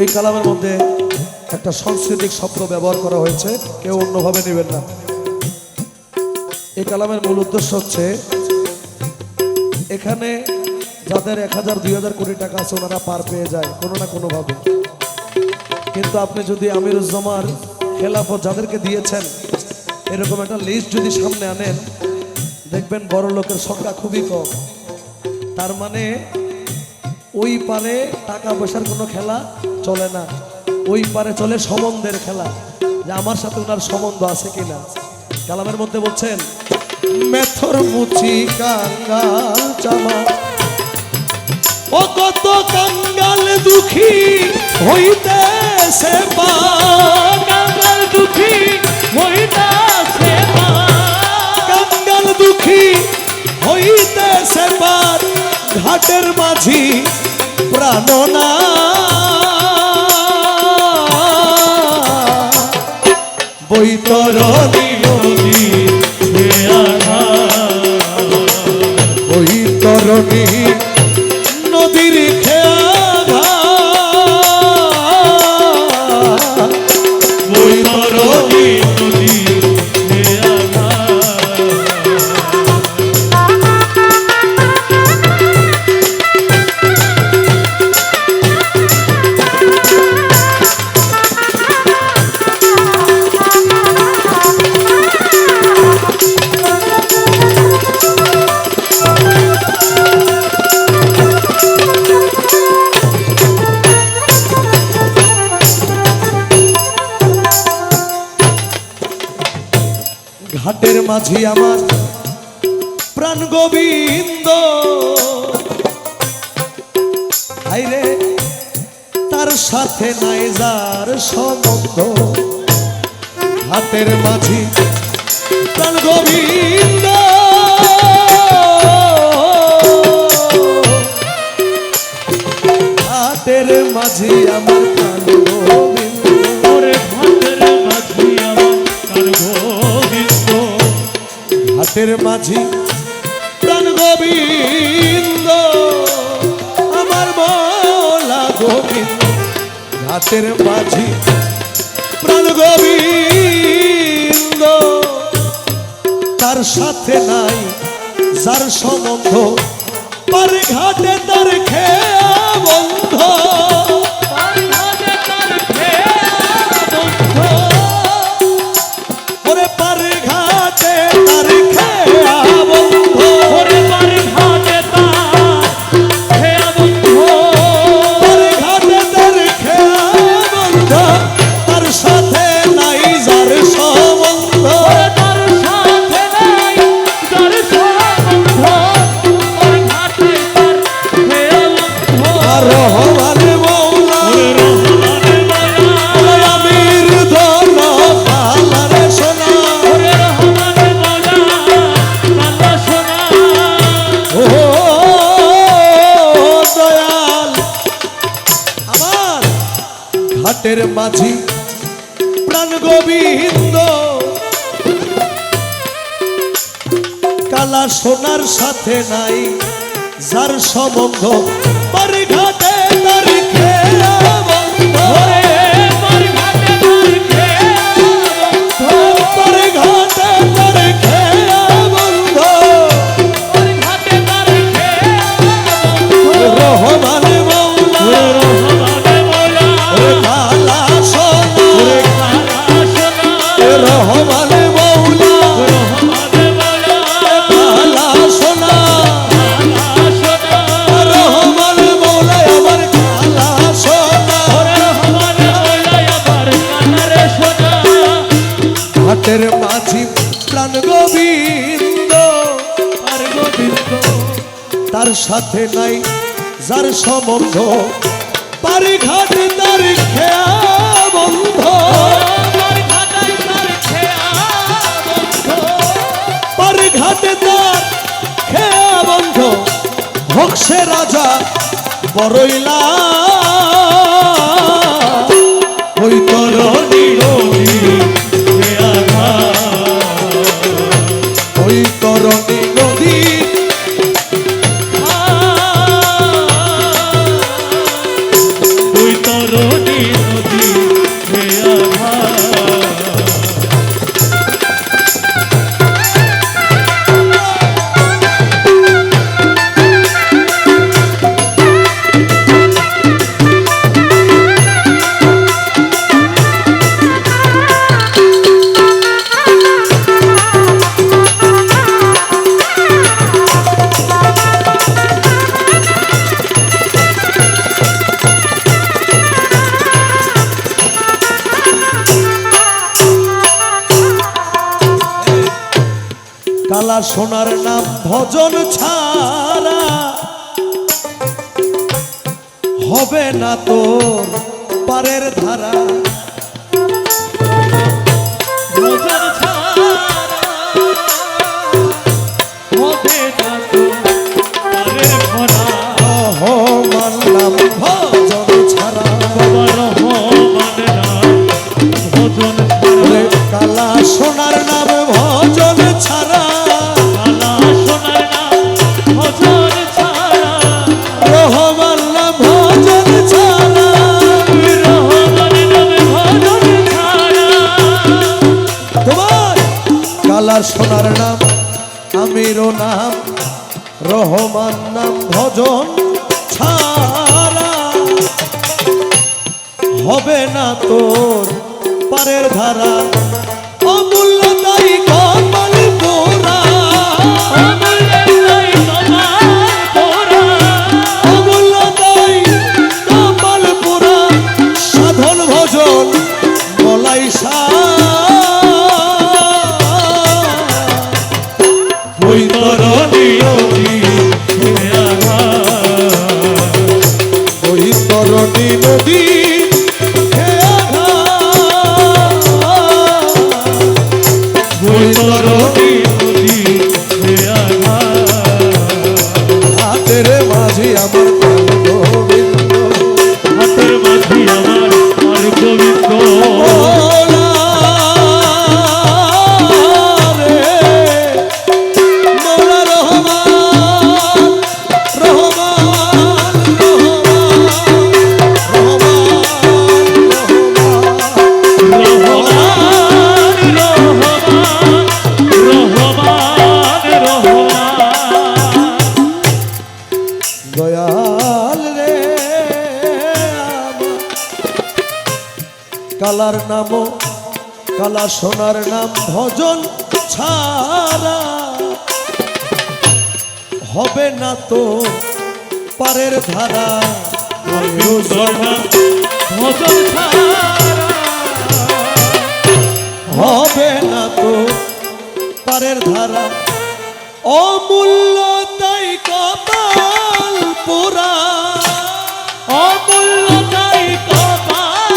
এই কালামের মধ্যে একটা সাংস্কৃতিক শব্দ ব্যবহার করা হয়েছে, কেউ অন্যভাবে নেবেন না। এই কালামের মূল উদ্দেশ্য হচ্ছে এখানে যাদের 1000 2000 কোটি টাকা আছে ওনারা পার পেয়ে যায় কোনো না কোনোভাবে, কিন্তু আপনি যদি আমিরুজ্জামান খেলাফত যাদেরকে দিয়েছেন এরকম একটা লিস্ট যদি সামনে আনেন দেখবেন বড় লোকের সংখ্যা খুবই কম। তার মানে ওই পারে টাকা পয়সার কোনো খেলা চলে না, ওই পারে চলে সম্বন্ধের খেলা, যে আমার সাথে ওনার সম্বন্ধ আছে কিনা। কালামের মধ্যে বলছেন মেথর মুচি কাঙ্গাল চামা ও কত কাঙ্গাল দুঃখী হইতেছে কাঙ্গাল দুঃখী হইতেছে কাঙ্গাল দুঃখী হইতেছে পার ঘাটের মাঝি প্রাণনা বৈতরণী নদী বৈতরণী নদীর খেয়া বৈতরণী নদী ঘাটের মাঝি আমার প্রাণ গোবিন্দ আইরে তার সাথে নাই যার সম্বন্ধ ঘাটের মাঝি প্রাণ গোবিন্দ ঘাটের মাঝি আমার প্রাণ গোবিন্দ ঘাটের মাঝি প্রাণ গোবিন্দ আমার মৌলা গোবিন্দ ঘাটের মাঝি প্রাণ গোবিন্দ তার সাথে নাই যার সম্বন্ধ পার ঘাটে তার খেয়া বন্ধ ঘাটের মাঝি প্রাণ গোবিন্দ কালা সোনার সাথে নাই যার সম্বন্ধ পার ঘাটে তার খেয়া বন্ধ পার ঘাটে তার খেয়া বন্ধ রহমান ঘাটের মাঝি প্রাণ গোবিন্দ আর গোবিন্দ তার সাথে নাই যার সম্বন্ধ পার ঘাটে তার খেয়া বন্ধ পার ঘাটে তার খেয়া বন্ধ হোক সে রাজা বড়ইলা বৈতরণী নদী বৈতরণী নদী বৈতরণী বৈতরণী নদী হে আধার। কালা সোনার নাম ভজন ছাড়া হবে না তোর পারের ধারা। ভজন ছাড়া হবে না তো পারের ভরা। রহমান নাম ভজন ছাড়া বাবা রহমান নাম ভজন ওরে ছাড়া। কালা সোনার নাম ভজন ছাড়া কালা সোনার নাম ভজন ছাড়া। রহমান নাম ভজন ছাড়া রহমান নাম ভজন ছাড়া। তোমার কালা সোনার নাম আমিরও নাম রহমান নাম ভজন ছাড়া হবে না তোর পারের ধারা। অমূল্য তাই কপাল পোড়া অমূল্য তাই কপাল পোড়া সাধন ভজন বলাই বৈতরণী নদী হে আধার। বৈতরণী নদী হে আধার। বৈতরণী নদী হে আধার। হাতের মাঝে আমার প্রাণ গোবিন্দ হাতের মাঝি আমার আর গোবিন্দ। ভোলা রে মৌলা রহমান রহমান রহমান রহমান রহমান রহমান রহমান। দয়াল রে আমার কালার নাম কালা সোনার নাম ভজন ছাড়া হবে না তো পারের ধারা। ভজন ছাড়া হবে না তো পারের ধারা। অমূল্য তাই কপাল পোড়া অমূল্য তাই কপাল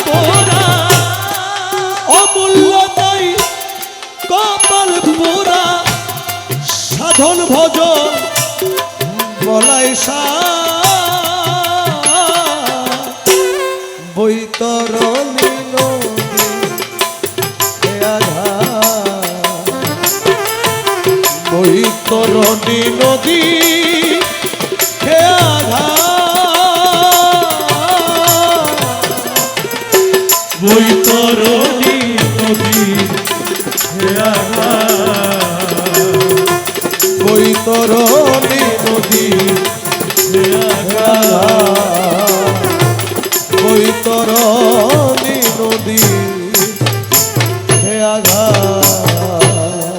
পোড়া। অমূল্য তাই কপাল পোড়া সাধন ভজন বলাই বৈতরণী নদী হে আধার। বৈতরণী নদী হে আধার। বৈতরণী নদী হে আধার। বৈতরণী নদী হে আধার। বৈতরণী